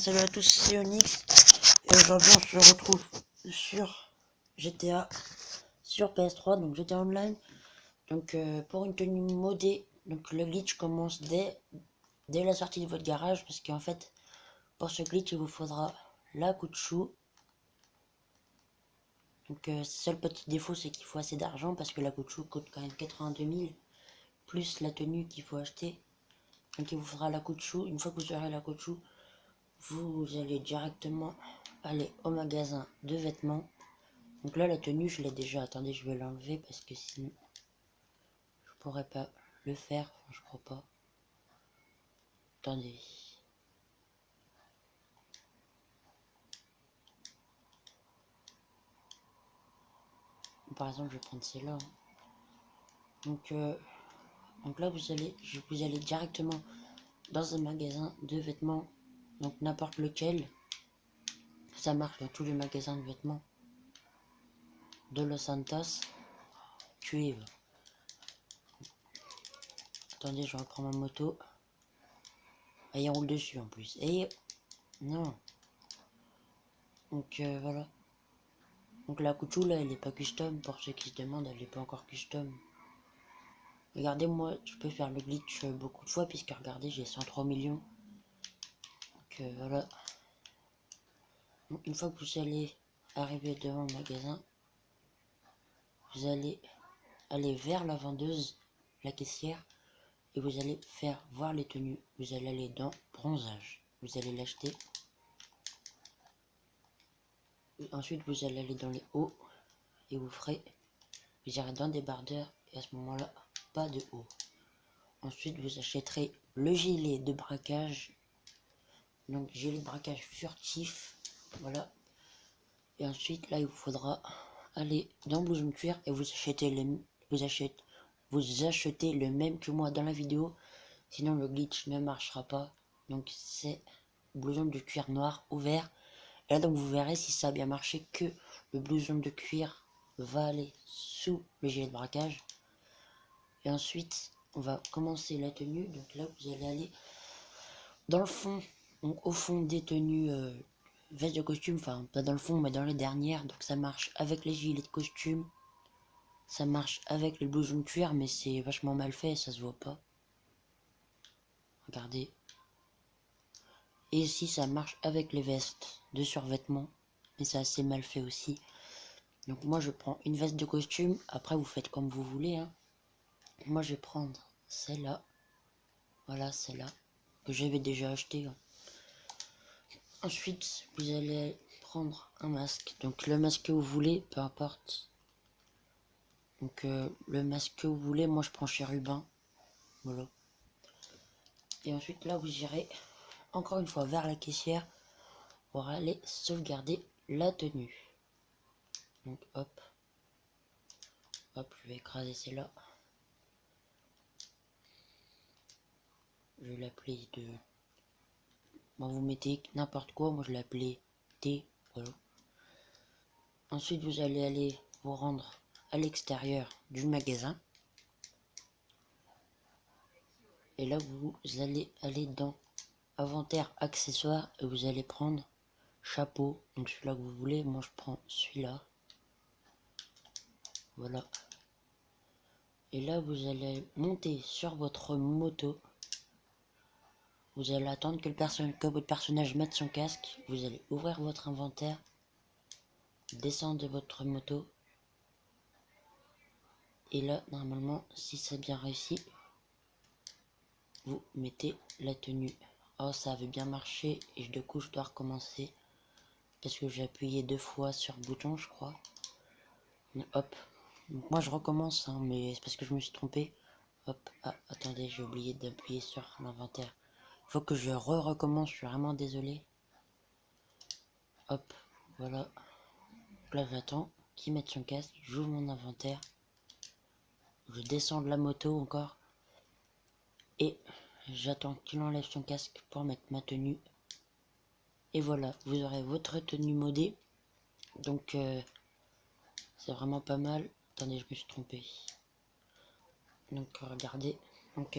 salut à tous, c'est Onyx et aujourd'hui on se retrouve sur GTA, sur PS3, donc GTA Online. Donc pour une tenue modée, donc le glitch commence dès la sortie de votre garage, parce qu'en fait pour ce glitch il vous faudra la caoutchouc. Donc seul petit défaut c'est qu'il faut assez d'argent, parce que la caoutchouc coûte quand même 82 000 plus la tenue qu'il faut acheter. Donc il vous faudra la caoutchouc. Une fois que vous aurez la caoutchouc, vous allez directement aller au magasin de vêtements. Donc là la tenue je l'ai déjà, attendez je vais l'enlever parce que sinon je pourrais pas le faire, enfin, je crois pas. Attendez. Par exemple je vais prendre celle-là. Donc là vous allez directement dans un magasin de vêtements, donc n'importe lequel. Ça marche dans tous les magasins de vêtements de Los Santos. Cuivre. Attendez, je reprends ma moto. Ah, il roule dessus en plus. Et non. Donc voilà. Donc la caoutchouc là, elle est pas custom. Pour ceux qui se demandent, elle est pas encore custom. Regardez, moi, je peux faire le glitch beaucoup de fois, puisque regardez, j'ai 103 millions. Donc voilà. Donc, une fois que vous allez arriver devant le magasin, vous allez aller vers la vendeuse, la caissière, et vous allez faire voir les tenues. Vous allez aller dans bronzage. Vous allez l'acheter. Ensuite, vous allez aller dans les hauts et vous irez dans débardeur, et à ce moment-là, pas de haut. Ensuite, vous achèterez le gilet de braquage. Donc, gilet de braquage furtif. Voilà. Et ensuite, là, il vous faudra aller dans blouson de cuir et vous achetez le même que moi dans la vidéo. Sinon, le glitch ne marchera pas. Donc, c'est blouson de cuir noir ouvert. Et là, donc, vous verrez si ça a bien marché que le blouson de cuir va aller sous le gilet de braquage. Et ensuite, on va commencer la tenue. Donc là, vous allez aller dans le fond, donc au fond des tenues veste de costume, enfin pas dans le fond mais dans les dernières. Donc ça marche avec les gilets de costume, ça marche avec les blousons de cuir, mais c'est vachement mal fait, ça se voit pas. Regardez. Et ici ça marche avec les vestes de survêtement, mais c'est assez mal fait aussi. Donc moi je prends une veste de costume, après vous faites comme vous voulez, hein. Moi je vais prendre celle-là, voilà celle-là, que j'avais déjà acheté, hein. Ensuite, vous allez prendre un masque. Donc le masque que vous voulez, peu importe. Donc le masque que vous voulez, moi je prends chérubin. Voilà. Et ensuite là, vous irez encore une fois vers la caissière pour aller sauvegarder la tenue. Donc hop. Hop, je vais écraser celle-là. Je vais l'appeler de... Bon, vous mettez n'importe quoi, moi je l'appelais T. Voilà. Ensuite, vous allez aller vous rendre à l'extérieur du magasin. Et là, vous allez aller dans inventaire accessoires et vous allez prendre chapeau. Donc celui-là que vous voulez, moi je prends celui-là. Voilà. Et là, vous allez monter sur votre moto. Vous allez attendre que votre personnage mette son casque. Vous allez ouvrir votre inventaire. Descendre de votre moto. Et là, normalement, si c'est bien réussi, vous mettez la tenue. Oh, ça avait bien marché. Et du coup, je dois recommencer. Parce que j'ai appuyé 2 fois sur le bouton, je crois. Hop. Donc moi, je recommence, hein, mais c'est parce que je me suis trompé. Hop. Ah, attendez, j'ai oublié d'appuyer sur l'inventaire. Faut que je recommence, je suis vraiment désolé. Hop. Voilà. Là, j'attends qu'il mette son casque. J'ouvre mon inventaire. Je descends de la moto encore. Et j'attends qu'il enlève son casque pour mettre ma tenue. Et voilà, vous aurez votre tenue modée. Donc, c'est vraiment pas mal. Attendez, je me suis trompé. Donc, regardez. Donc,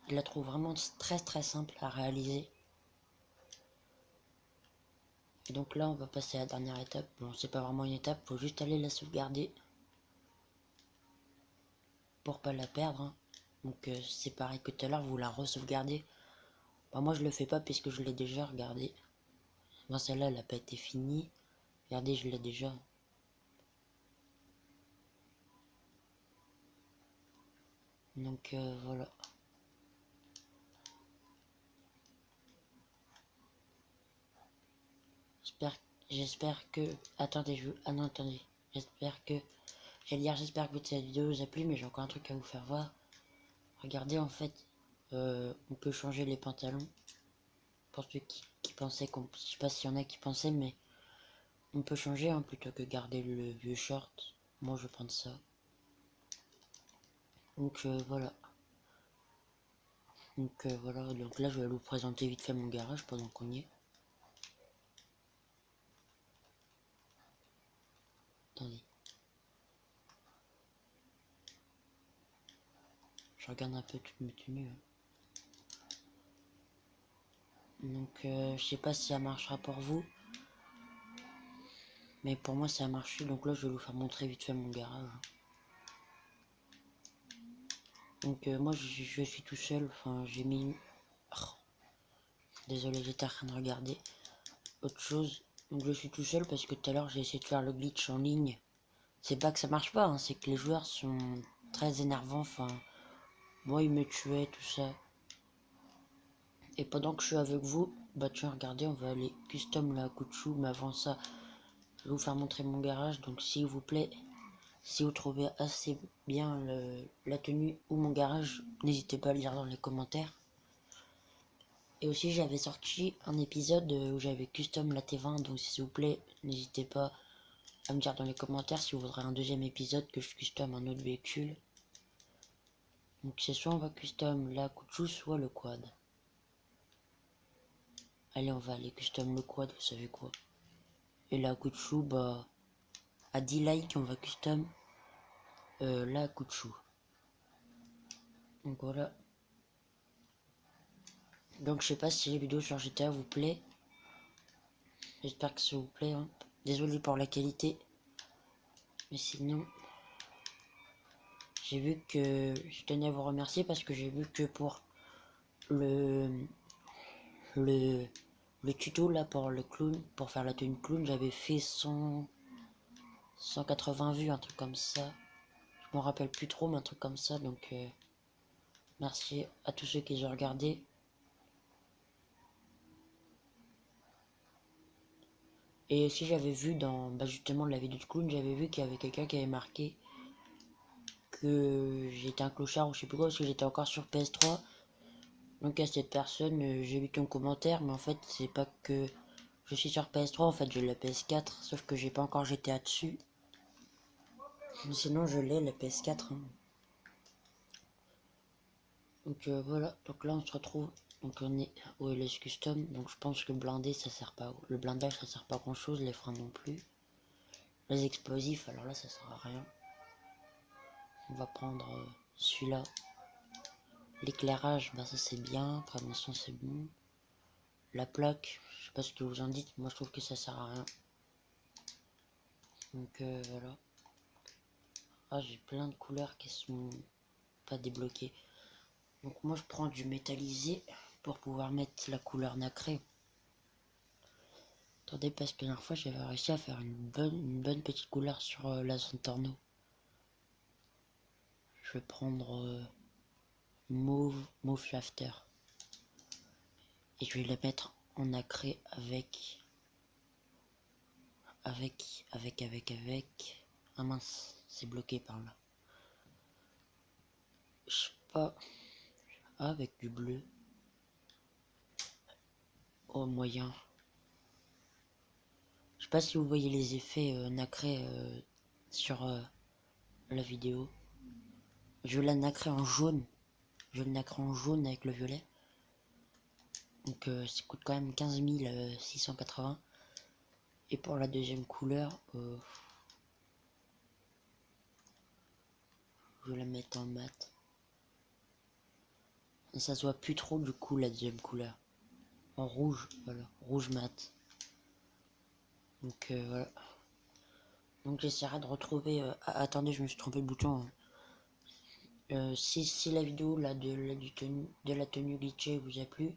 je la trouve vraiment très simple à réaliser. Et donc là on va passer à la dernière étape. Bon, c'est pas vraiment une étape, faut juste aller la sauvegarder pour pas la perdre, hein. Donc c'est pareil que tout à l'heure, vous la re-sauvegardez. Bah, moi je le fais pas puisque je l'ai déjà regardé. Moi celle-là elle a pas été finie. Regardez, je l'ai déjà. Donc voilà. J'espère j'espère que... Attendez, ah non, attendez. J'espère que... J'allais dire j'espère que cette vidéo vous a plu, mais j'ai encore un truc à vous faire voir. Regardez, en fait, on peut changer les pantalons. Pour ceux qui pensaient qu'on... Je sais pas s'il y en a qui pensaient, mais on peut changer, hein, plutôt que garder le vieux short. Moi je pense ça. Donc voilà. Donc voilà, donc là je vais vous présenter vite fait mon garage pendant qu'on y est. Attendez. Je regarde un peu toutes mes tenues, hein. Donc je sais pas si ça marchera pour vous. Mais pour moi ça a marché, donc là je vais vous faire montrer vite fait mon garage. Donc moi je suis tout seul, enfin j'ai mis... Oh, désolé, j'étais en train de regarder autre chose. Donc je suis tout seul parce que tout à l'heure j'ai essayé de faire le glitch en ligne. C'est pas que ça marche pas, hein, c'est que les joueurs sont très énervants, enfin... Moi ils me tuaient, tout ça. Et pendant que je suis avec vous, bah tiens, regardez, on va aller custom la Kuchu, mais avant ça, je vais vous faire montrer mon garage. Donc s'il vous plaît, si vous trouvez assez bien la tenue ou mon garage, n'hésitez pas à le dire dans les commentaires. Et aussi j'avais sorti un épisode où j'avais custom la T20, donc s'il vous plaît, n'hésitez pas à me dire dans les commentaires si vous voudrez un deuxième épisode que je custom un autre véhicule. Donc c'est soit on va custom la Kuchu, soit le quad. Allez, on va aller custom le quad, vous savez quoi. Et la Kuchu, bah... à 10 likes, on va custom la Kuchu. Donc voilà. Donc je sais pas si les vidéos sur GTA vous plaît. J'espère que ça vous plaît, hein. Désolé pour la qualité. Mais sinon, j'ai vu que... Je tenais à vous remercier parce que j'ai vu que pour le... Le... Le tuto là pour le clown, pour faire la tenue clown, j'avais fait 180 vues, un truc comme ça. Je m'en rappelle plus trop, mais un truc comme ça. Donc merci à tous ceux qui ont regardé. Et si j'avais vu dans justement la vidéo de clown, j'avais vu qu'il y avait quelqu'un qui avait marqué que j'étais un clochard ou je sais plus quoi, parce que j'étais encore sur PS3. Donc à cette personne, j'ai lu ton commentaire, mais en fait c'est pas que je suis sur PS3, en fait j'ai la PS4, sauf que j'ai pas encore GTA dessus. Mais sinon je l'ai la PS4, hein. Donc voilà, donc là on se retrouve, donc on est au LS Custom, donc je pense que le blindé ça sert pas, le blindage ça sert pas à grand chose, les freins non plus. Les explosifs, alors là ça sert à rien. On va prendre celui-là. L'éclairage, bah ça c'est bien, prévention c'est bon. La plaque, je sais pas ce que vous en dites, moi je trouve que ça sert à rien. Donc voilà. Ah, j'ai plein de couleurs qui sont pas débloquées. Donc moi je prends du métallisé pour pouvoir mettre la couleur nacrée. Attendez, parce que la dernière fois j'avais réussi à faire une bonne petite couleur sur la zone torno. Je vais prendre mauve shafter. Et je vais la mettre en nacré avec... Ah mince, c'est bloqué par là. Je sais pas. Ah, avec du bleu. Oh, moyen. Je sais pas si vous voyez les effets nacrés sur la vidéo. Je vais la nacrer en jaune. Je vais le nacrer en jaune avec le violet. Donc ça coûte quand même 15 680. Et pour la deuxième couleur, je vais la mettre en mat. Ça se voit plus trop du coup la deuxième couleur. En rouge, voilà, rouge mat. Donc voilà. Donc j'essaierai de retrouver... attendez, je me suis trompé de bouton. Si la vidéo là de la tenue glitchée vous a plu,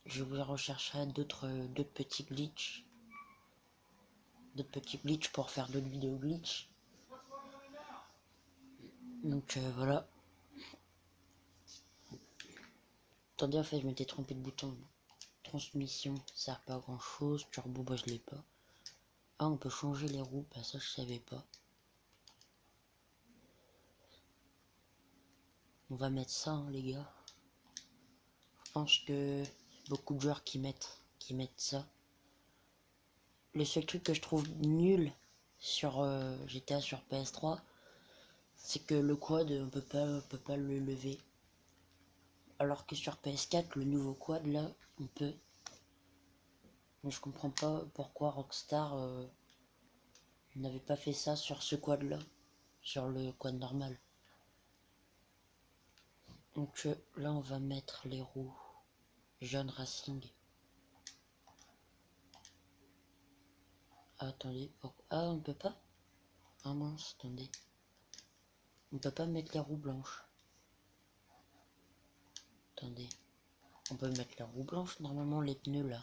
je vous rechercherai d'autres petits glitch. D'autres petits glitch pour faire d'autres vidéos glitch. Donc voilà. Attendez, en fait je m'étais trompé de bouton. Transmission, ça sert pas à grand chose. Turbo, bah je l'ai pas. Ah, on peut changer les roues, bah ça je savais pas. On va mettre ça hein, les gars. Je pense que beaucoup de joueurs qui mettent ça. Le seul truc que je trouve nul sur GTA sur PS3, c'est que le quad on peut pas le lever. Alors que sur PS4, le nouveau quad là, on peut. Mais je comprends pas pourquoi Rockstar n'avait pas fait ça sur ce quad là, sur le quad normal. Donc là on va mettre les roues jaune racing. Ah, attendez, ah on peut pas. Ah mince, attendez. On peut pas mettre les roues blanches. Attendez. On peut mettre les roues blanches normalement les pneus là.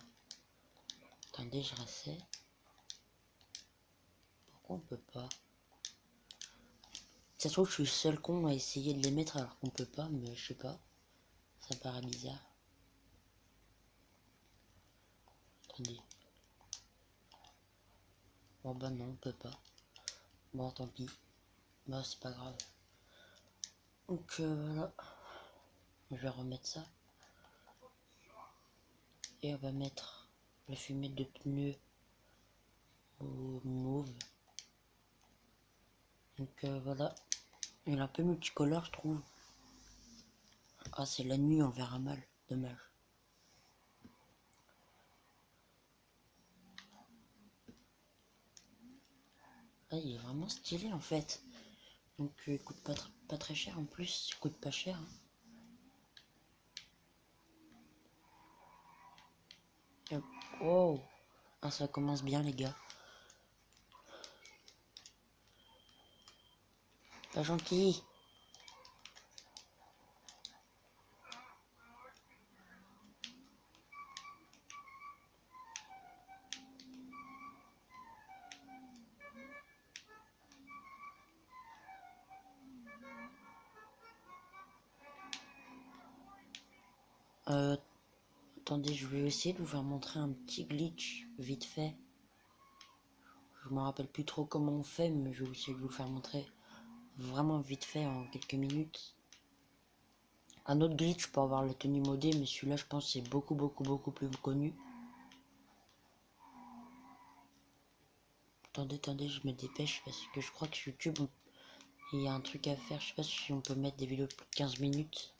Attendez, je rasais. Pourquoi on peut pas? Ça se trouve je suis le seul con à essayer de les mettre alors qu'on peut pas, mais je sais pas. Ça paraît bizarre. Attendez. Bon bah non, on peut pas. Bon tant pis. Bah c'est pas grave. Donc voilà. Je vais remettre ça. Et on va mettre la fumée de pneus au mauve. Donc voilà. Il est un peu multicolore je trouve. Ah c'est la nuit, on verra mal. Dommage. Ah il est vraiment stylé en fait. Donc il coûte pas très cher en plus. Il coûte pas cher. Hein. Wow. Ah ça commence bien les gars. Pas gentil. Attendez, je vais essayer de vous faire montrer un petit glitch vite fait. Je me rappelle plus trop comment on fait, mais je vais essayer de vous le faire montrer vraiment vite fait en quelques minutes. Un autre glitch pour avoir la tenue modée, mais celui-là je pense c'est beaucoup plus connu. Attendez, je me dépêche parce que je crois que sur YouTube il y a un truc à faire. Je sais pas si on peut mettre des vidéos de plus de 15 minutes.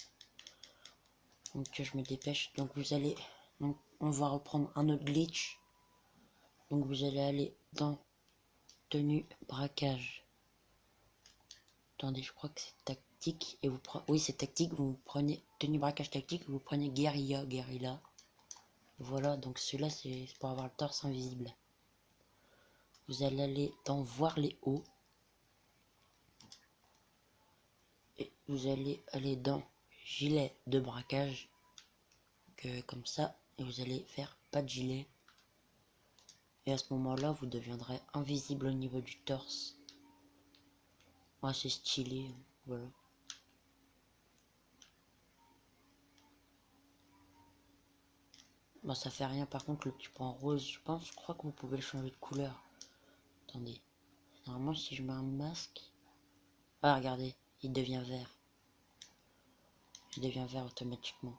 Donc je me dépêche. Donc vous allez, donc on va reprendre un autre glitch. Donc vous allez aller dans tenue braquage. Attendez, je crois que c'est tactique et vous prenez, oui c'est tactique. Vous prenez tenue braquage tactique, vous prenez guérilla. Voilà, donc celui-là c'est pour avoir le torse invisible. Vous allez aller dans voir les hauts et vous allez aller dans gilet de braquage, comme ça, et vous allez faire pas de gilet. Et à ce moment-là, vous deviendrez invisible au niveau du torse. Ouais, c'est stylé, voilà. Bah ça fait rien, par contre le petit point rose, je crois que vous pouvez le changer de couleur. Attendez. Normalement si je mets un masque... Ah regardez, il devient vert. Il devient vert automatiquement.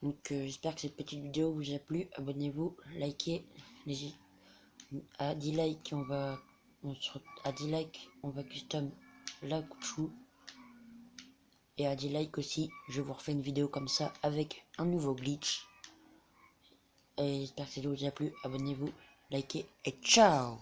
Donc j'espère que cette petite vidéo vous a plu. Abonnez-vous, likez. À 10 likes à 10 likes on va custom la couchou. Et à 10 likes aussi, je vous refais une vidéo comme ça avec un nouveau glitch. Et j'espère que cette vidéo vous a plu. Abonnez-vous, likez et ciao!